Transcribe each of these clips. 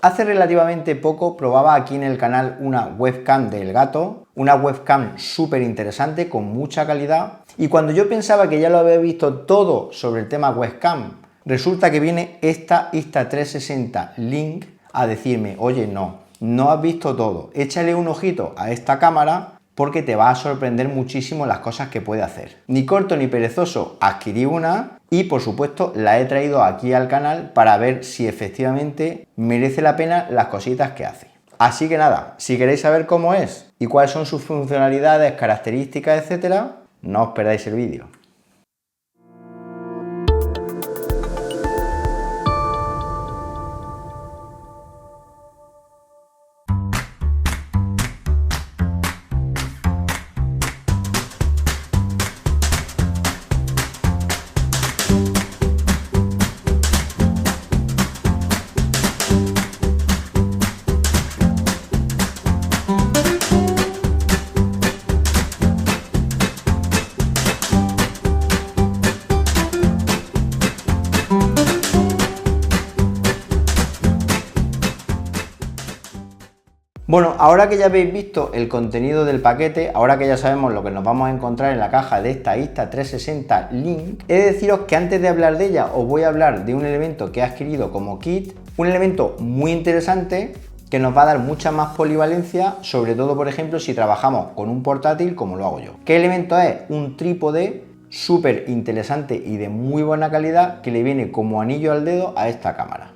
Hace relativamente poco probaba aquí en el canal una webcam del gato, una webcam súper interesante con mucha calidad, y cuando yo pensaba que ya lo había visto todo sobre el tema webcam, resulta que viene esta Insta360 Link a decirme, oye, no has visto todo, échale un ojito a esta cámara porque te va a sorprender muchísimo las cosas que puede hacer. Ni corto ni perezoso adquirí una y por supuesto la he traído aquí al canal para ver si efectivamente merece la pena las cositas que hace. Así que nada, si queréis saber cómo es y cuáles son sus funcionalidades, características, etcétera, no os perdáis el vídeo. Bueno, ahora que ya habéis visto el contenido del paquete, ahora que ya sabemos lo que nos vamos a encontrar en la caja de esta Insta360 Link, he de deciros que antes de hablar de ella os voy a hablar de un elemento que he adquirido como kit, un elemento muy interesante que nos va a dar mucha más polivalencia, sobre todo por ejemplo si trabajamos con un portátil como lo hago yo. ¿Qué elemento es? Un trípode súper interesante y de muy buena calidad que le viene como anillo al dedo a esta cámara.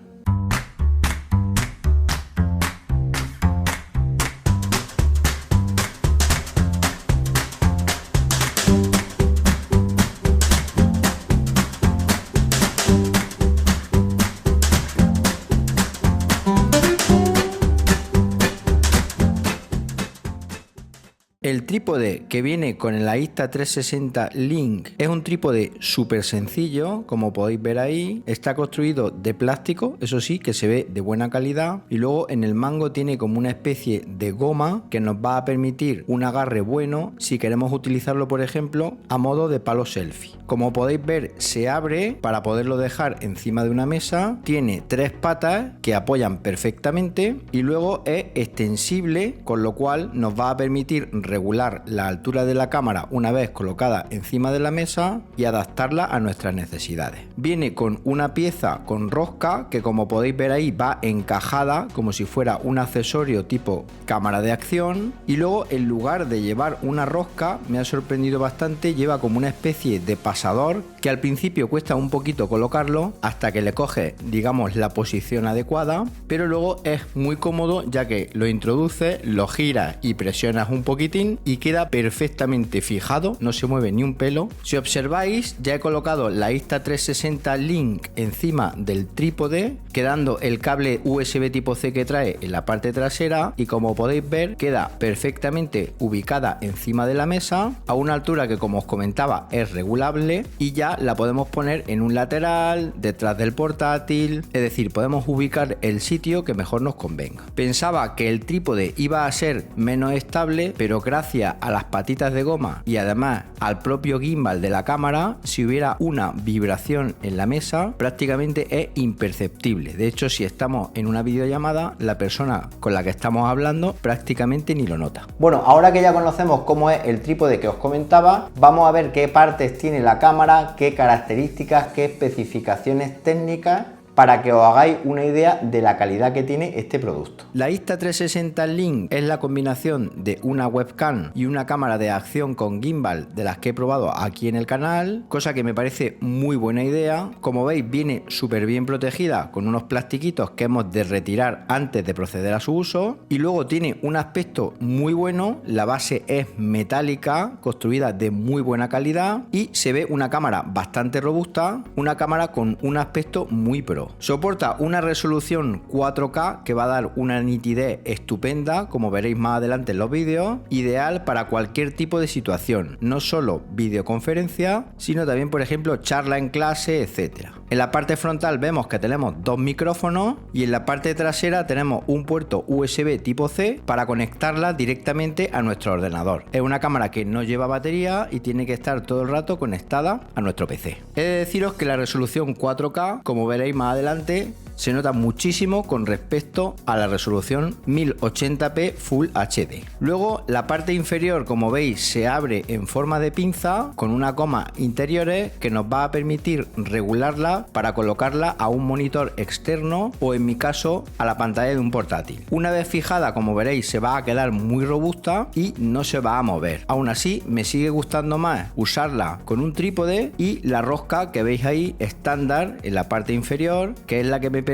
El trípode que viene con la Insta360 Link es un trípode súper sencillo, como podéis ver ahí. Está construido de plástico, eso sí, que se ve de buena calidad. Y luego en el mango tiene como una especie de goma que nos va a permitir un agarre bueno si queremos utilizarlo, por ejemplo, a modo de palo selfie. Como podéis ver, se abre para poderlo dejar encima de una mesa. Tiene 3 patas que apoyan perfectamente y luego es extensible, con lo cual nos va a permitir regular la altura de la cámara una vez colocada encima de la mesa y adaptarla a nuestras necesidades. Viene con una pieza con rosca que, como podéis ver ahí, va encajada como si fuera un accesorio tipo cámara de acción, y luego en lugar de llevar una rosca, me ha sorprendido bastante, lleva como una especie de pasador que al principio cuesta un poquito colocarlo hasta que le coges, digamos, la posición adecuada, pero luego es muy cómodo ya que lo introduces, lo giras y presionas un poquitín y queda perfectamente fijado, no se mueve ni un pelo. Si observáis, ya he colocado la Insta360 Link encima del trípode, quedando el cable USB tipo C que trae en la parte trasera, y como podéis ver queda perfectamente ubicada encima de la mesa a una altura que, como os comentaba, es regulable, y ya la podemos poner en un lateral, detrás del portátil, es decir, podemos ubicar el sitio que mejor nos convenga. Pensaba que el trípode iba a ser menos estable, pero gracias a las patitas de goma y además al propio gimbal de la cámara, si hubiera una vibración en la mesa prácticamente es imperceptible. De hecho, si estamos en una videollamada, la persona con la que estamos hablando prácticamente ni lo nota. Bueno, ahora que ya conocemos cómo es el trípode que os comentaba, vamos a ver qué partes tiene la cámara, qué características, qué especificaciones técnicas, para que os hagáis una idea de la calidad que tiene este producto. La Insta360 Link es la combinación de una webcam y una cámara de acción con gimbal de las que he probado aquí en el canal, cosa que me parece muy buena idea. Como veis, viene súper bien protegida con unos plastiquitos que hemos de retirar antes de proceder a su uso, y luego tiene un aspecto muy bueno. La base es metálica, construida de muy buena calidad, y se ve una cámara bastante robusta, una cámara con un aspecto muy pro. Soporta una resolución 4K que va a dar una nitidez estupenda, como veréis más adelante en los vídeos, ideal para cualquier tipo de situación, no solo videoconferencia, sino también, por ejemplo, charla en clase, etcétera. En la parte frontal vemos que tenemos 2 micrófonos, y en la parte trasera tenemos un puerto USB tipo C para conectarla directamente a nuestro ordenador. Es una cámara que no lleva batería y tiene que estar todo el rato conectada a nuestro PC. He de deciros que la resolución 4K, como veréis más adelante, se nota muchísimo con respecto a la resolución 1080p Full HD. Luego la parte inferior, como veis, se abre en forma de pinza con una coma interiores que nos va a permitir regularla para colocarla a un monitor externo o, en mi caso, a la pantalla de un portátil. Una vez fijada, como veréis, se va a quedar muy robusta y no se va a mover. Aún así, me sigue gustando más usarla con un trípode y la rosca que veis ahí estándar en la parte inferior, que es la que me permite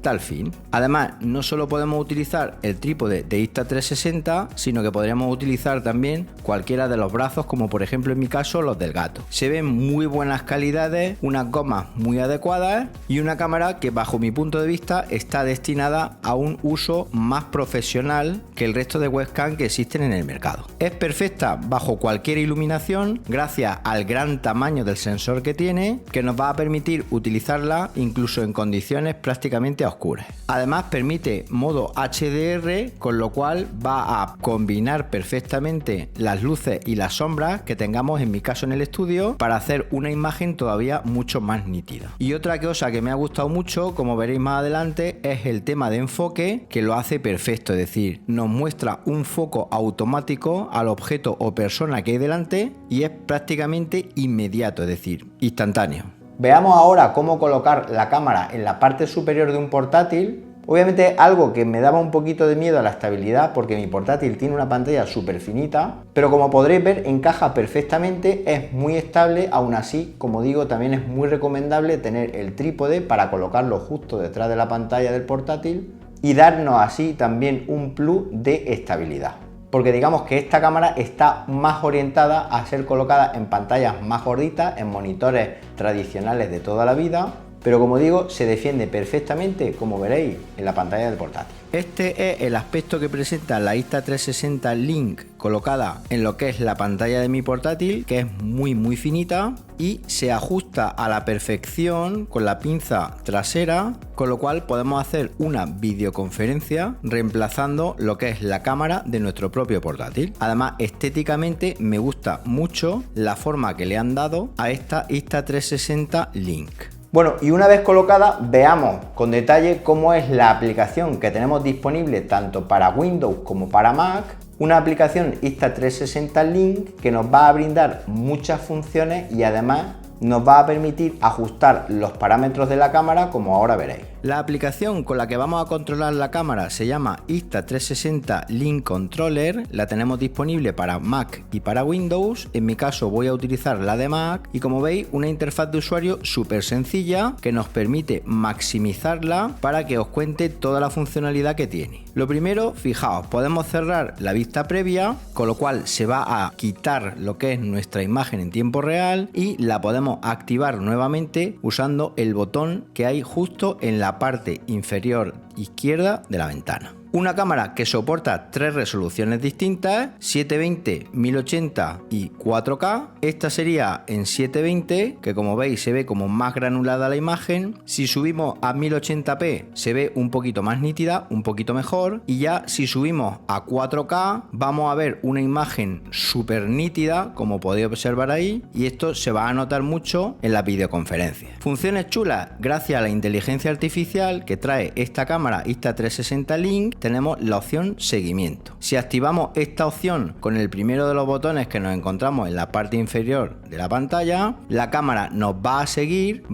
tal fin. Además, no solo podemos utilizar el trípode de Insta360, sino que podríamos utilizar también cualquiera de los brazos, como por ejemplo en mi caso los del gato. Se ven muy buenas calidades, unas gomas muy adecuadas y una cámara que, bajo mi punto de vista, está destinada a un uso más profesional que el resto de webcam que existen en el mercado. Es perfecta bajo cualquier iluminación gracias al gran tamaño del sensor que tiene, que nos va a permitir utilizarla incluso en condiciones prácticamente oscuras. Además, permite modo HDR, con lo cual va a combinar perfectamente las luces y las sombras que tengamos, en mi caso en el estudio, para hacer una imagen todavía mucho más nítida. Y otra cosa que me ha gustado mucho, como veréis más adelante, es el tema de enfoque, que lo hace perfecto, es decir, nos muestra un foco automático al objeto o persona que hay delante y es prácticamente inmediato, es decir, instantáneo. Veamos ahora cómo colocar la cámara en la parte superior de un portátil. Obviamente algo que me daba un poquito de miedo a la estabilidad, porque mi portátil tiene una pantalla súper finita, pero como podréis ver encaja perfectamente, es muy estable. Aún así, como digo, también es muy recomendable tener el trípode para colocarlo justo detrás de la pantalla del portátil y darnos así también un plus de estabilidad. Porque digamos que esta cámara está más orientada a ser colocada en pantallas más gorditas, en monitores tradicionales de toda la vida, pero como digo, se defiende perfectamente, como veréis, en la pantalla del portátil. Este es el aspecto que presenta la Insta360 Link colocada en lo que es la pantalla de mi portátil, que es muy finita y se ajusta a la perfección con la pinza trasera, con lo cual podemos hacer una videoconferencia reemplazando lo que es la cámara de nuestro propio portátil. Además, estéticamente me gusta mucho la forma que le han dado a esta Insta360 Link. Bueno, y una vez colocada, veamos con detalle cómo es la aplicación que tenemos disponible tanto para Windows como para Mac. Una aplicación Insta360 Link que nos va a brindar muchas funciones y además nos va a permitir ajustar los parámetros de la cámara, como ahora veréis. La aplicación con la que vamos a controlar la cámara se llama Insta360 Link Controller, la tenemos disponible para Mac y para Windows. En mi caso voy a utilizar la de Mac y, como veis, una interfaz de usuario súper sencilla que nos permite maximizarla para que os cuente toda la funcionalidad que tiene. Lo primero, fijaos, podemos cerrar la vista previa, con lo cual se va a quitar lo que es nuestra imagen en tiempo real y la podemos activar nuevamente usando el botón que hay justo en la parte inferior izquierda de la ventana. Una cámara que soporta tres resoluciones distintas, 720, 1080 y 4K. Esta sería en 720, que como veis se ve como más granulada la imagen. Si subimos a 1080p se ve un poquito más nítida, un poquito mejor. Y ya si subimos a 4K vamos a ver una imagen súper nítida, como podéis observar ahí. Y esto se va a notar mucho en la videoconferencia. Funciones chulas, gracias a la inteligencia artificial que trae esta cámara Insta360 Link. Tenemos la opción seguimiento. Si activamos esta opción con el primero de los botones que nos encontramos en la parte inferior de la pantalla, la cámara nos va a seguir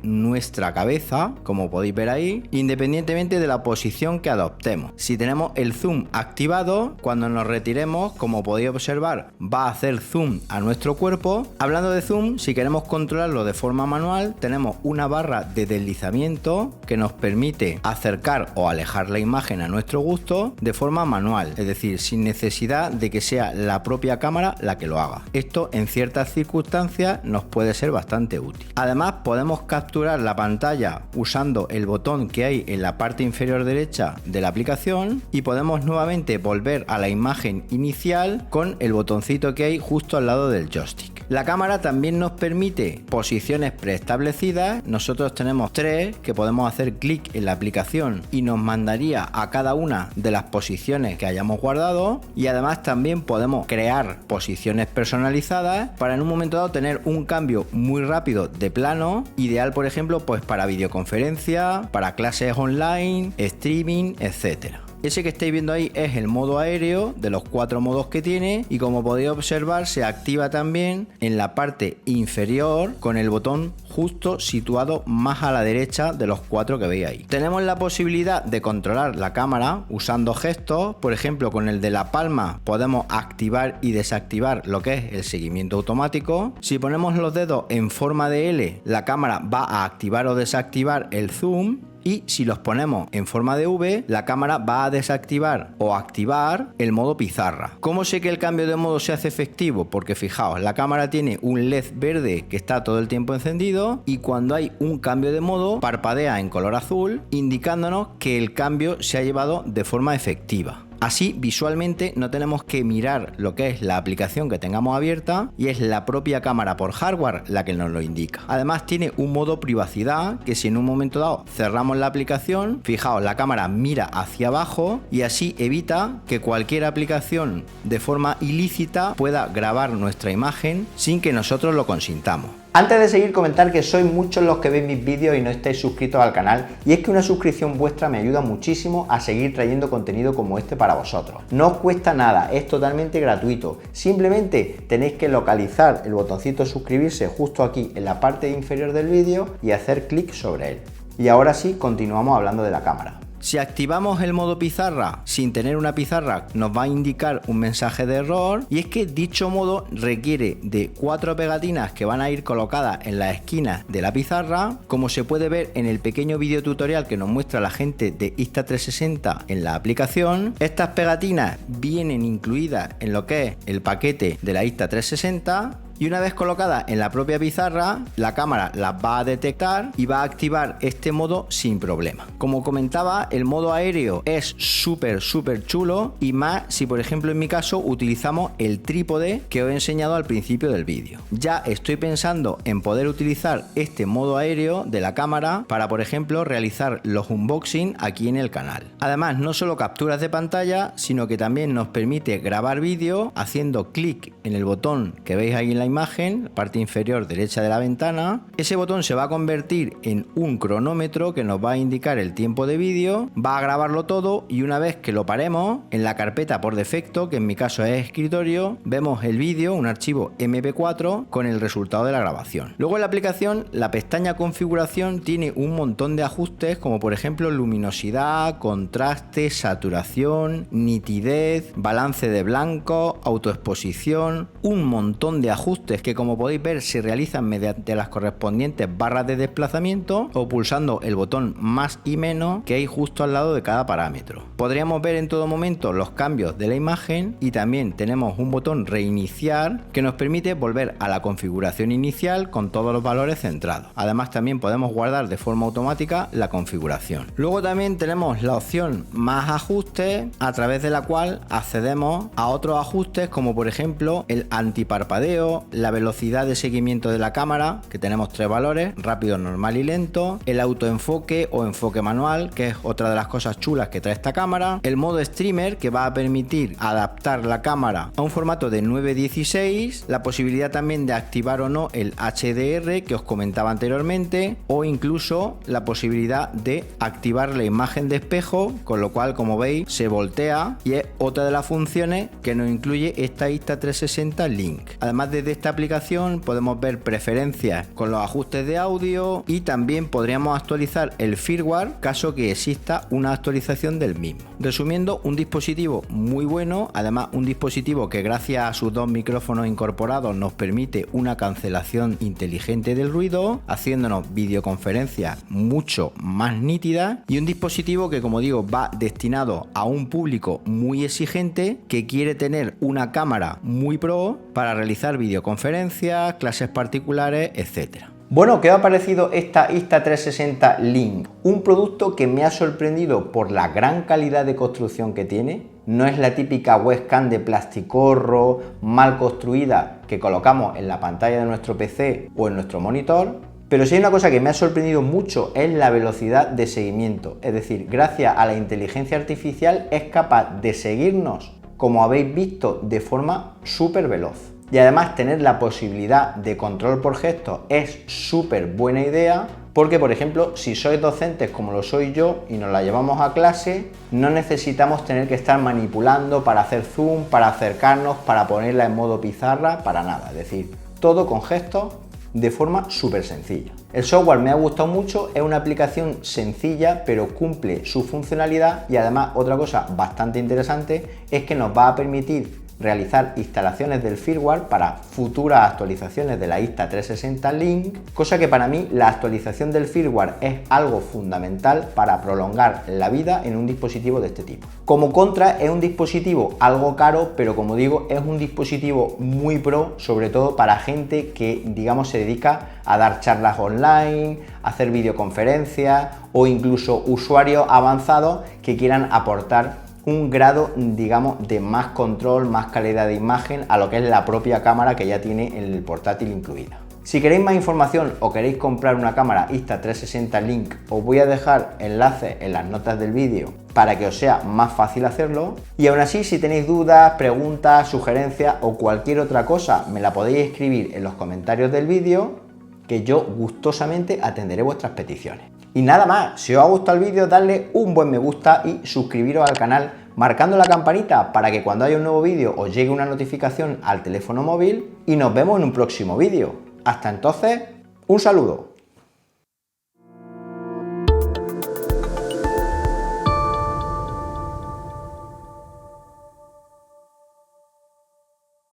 nuestra cabeza, como podéis ver ahí, independientemente de la posición que adoptemos. Si tenemos el zoom activado, cuando nos retiremos, como podéis observar, va a hacer zoom a nuestro cuerpo. Hablando de zoom, si queremos controlarlo de forma manual, tenemos una barra de deslizamiento que nos permite acercar o alejar la imagen a nuestro gusto de forma manual, es decir, sin necesidad de que sea la propia cámara la que lo haga. Esto en ciertas circunstancias nos puede ser bastante útil. Además, podemos capturar la pantalla usando el botón que hay en la parte inferior derecha de la aplicación y podemos nuevamente volver a la imagen inicial con el botoncito que hay justo al lado del joystick. La cámara también nos permite posiciones preestablecidas. Nosotros tenemos 3 que podemos hacer clic en la aplicación y nos mandaría a cada una de las posiciones que hayamos guardado, y además también podemos crear posiciones personalizadas para en un momento dado tener un cambio muy rápido de plano, ideal por ejemplo pues para videoconferencia, para clases online, streaming, etcétera. Ese que estáis viendo ahí es el modo aéreo de los 4 modos que tiene, y como podéis observar se activa también en la parte inferior con el botón justo situado más a la derecha de los 4 que veis ahí. Tenemos la posibilidad de controlar la cámara usando gestos. Por ejemplo, con el de la palma podemos activar y desactivar lo que es el seguimiento automático. Si ponemos los dedos en forma de L, la cámara va a activar o desactivar el zoom. Y si los ponemos en forma de V, la cámara va a desactivar o activar el modo pizarra. ¿Cómo sé que el cambio de modo se hace efectivo? Porque fijaos, la cámara tiene un LED verde que está todo el tiempo encendido, y cuando hay un cambio de modo parpadea en color azul, indicándonos que el cambio se ha llevado de forma efectiva. Así visualmente no tenemos que mirar lo que es la aplicación que tengamos abierta, y es la propia cámara por hardware la que nos lo indica. Además tiene un modo privacidad que si en un momento dado cerramos la aplicación, fijaos, la cámara mira hacia abajo y así evita que cualquier aplicación de forma ilícita pueda grabar nuestra imagen sin que nosotros lo consintamos. Antes de seguir, comentar que sois muchos los que veis mis vídeos y no estáis suscritos al canal, y es que una suscripción vuestra me ayuda muchísimo a seguir trayendo contenido como este para vosotros. No os cuesta nada, es totalmente gratuito. Simplemente tenéis que localizar el botoncito de suscribirse justo aquí en la parte inferior del vídeo y hacer clic sobre él. Y ahora sí, continuamos hablando de la cámara. Si activamos el modo pizarra sin tener una pizarra, nos va a indicar un mensaje de error, y es que dicho modo requiere de 4 pegatinas que van a ir colocadas en las esquinas de la pizarra. Como se puede ver en el pequeño video tutorial que nos muestra la gente de Insta360 en la aplicación, estas pegatinas vienen incluidas en lo que es el paquete de la Insta360. Y una vez colocadas en la propia pizarra, la cámara las va a detectar y va a activar este modo sin problema. Como comentaba, el modo aéreo es súper chulo, y más si por ejemplo en mi caso utilizamos el trípode que os he enseñado al principio del vídeo. Ya estoy pensando en poder utilizar este modo aéreo de la cámara para por ejemplo realizar los unboxing aquí en el canal. Además, no solo capturas de pantalla, sino que también nos permite grabar vídeo haciendo clic en el botón que veis ahí en la imagen, la parte inferior derecha de la ventana. Ese botón se va a convertir en un cronómetro que nos va a indicar el tiempo de vídeo, va a grabarlo todo, y una vez que lo paremos, en la carpeta por defecto, que en mi caso es escritorio, vemos el vídeo, un archivo MP4 con el resultado de la grabación. Luego en la aplicación, la pestaña configuración tiene un montón de ajustes, como por ejemplo luminosidad, contraste, saturación, nitidez, balance de blanco, autoexposición, un montón de ajustes que, como podéis ver, se realizan mediante las correspondientes barras de desplazamiento o pulsando el botón más y menos que hay justo al lado de cada parámetro. Podríamos ver en todo momento los cambios de la imagen, y también tenemos un botón reiniciar que nos permite volver a la configuración inicial con todos los valores centrados. Además, también podemos guardar de forma automática la configuración. Luego también tenemos la opción más ajustes, a través de la cual accedemos a otros ajustes como por ejemplo el antiparpadeo, la velocidad de seguimiento de la cámara, que tenemos 3 valores: rápido, normal y lento; el autoenfoque o enfoque manual, que es otra de las cosas chulas que trae esta cámara; el modo streamer, que va a permitir adaptar la cámara a un formato de 9:16; la posibilidad también de activar o no el HDR que os comentaba anteriormente, o incluso la posibilidad de activar la imagen de espejo, con lo cual, como veis, se voltea, y es otra de las funciones que nos incluye esta Insta360 Link. Además, desde esta aplicación podemos ver preferencias con los ajustes de audio, y también podríamos actualizar el firmware caso que exista una actualización del mismo. Resumiendo, un dispositivo muy bueno, además un dispositivo que gracias a sus 2 micrófonos incorporados nos permite una cancelación inteligente del ruido, haciéndonos videoconferencias mucho más nítidas, y un dispositivo que, como digo, va destinado a un público muy exigente que quiere tener una cámara muy pro para realizar videoconferencias, clases particulares, etc. Bueno, ¿qué os ha parecido esta Insta360 Link? Un producto que me ha sorprendido por la gran calidad de construcción que tiene. No es la típica webcam de plasticorro mal construida que colocamos en la pantalla de nuestro PC o en nuestro monitor. Pero sí hay una cosa que me ha sorprendido mucho, es la velocidad de seguimiento. Es decir, gracias a la inteligencia artificial es capaz de seguirnos, como habéis visto, de forma súper veloz. Y además tener la posibilidad de control por gestos es súper buena idea porque, por ejemplo, si sois docentes como lo soy yo y nos la llevamos a clase, no necesitamos tener que estar manipulando para hacer zoom, para acercarnos, para ponerla en modo pizarra, para nada. Es decir, todo con gestos de forma súper sencilla. El software me ha gustado mucho, es una aplicación sencilla pero cumple su funcionalidad y además otra cosa bastante interesante es que nos va a permitir realizar instalaciones del firmware para futuras actualizaciones de la Insta360 Link, cosa que para mí la actualización del firmware es algo fundamental para prolongar la vida en un dispositivo de este tipo. Como contra, es un dispositivo algo caro, pero como digo, es un dispositivo muy pro, sobre todo para gente que, digamos, se dedica a dar charlas online, a hacer videoconferencias o incluso usuarios avanzados que quieran aportar un grado, digamos, de más control, más calidad de imagen a lo que es la propia cámara que ya tiene el portátil incluida. Si queréis más información o queréis comprar una cámara Insta360 Link, os voy a dejar enlaces en las notas del vídeo para que os sea más fácil hacerlo. Y aún así, si tenéis dudas, preguntas, sugerencias o cualquier otra cosa, me la podéis escribir en los comentarios del vídeo, que yo gustosamente atenderé vuestras peticiones. Y nada más, si os ha gustado el vídeo, dadle un buen me gusta y suscribiros al canal marcando la campanita para que cuando haya un nuevo vídeo os llegue una notificación al teléfono móvil y nos vemos en un próximo vídeo. Hasta entonces, un saludo.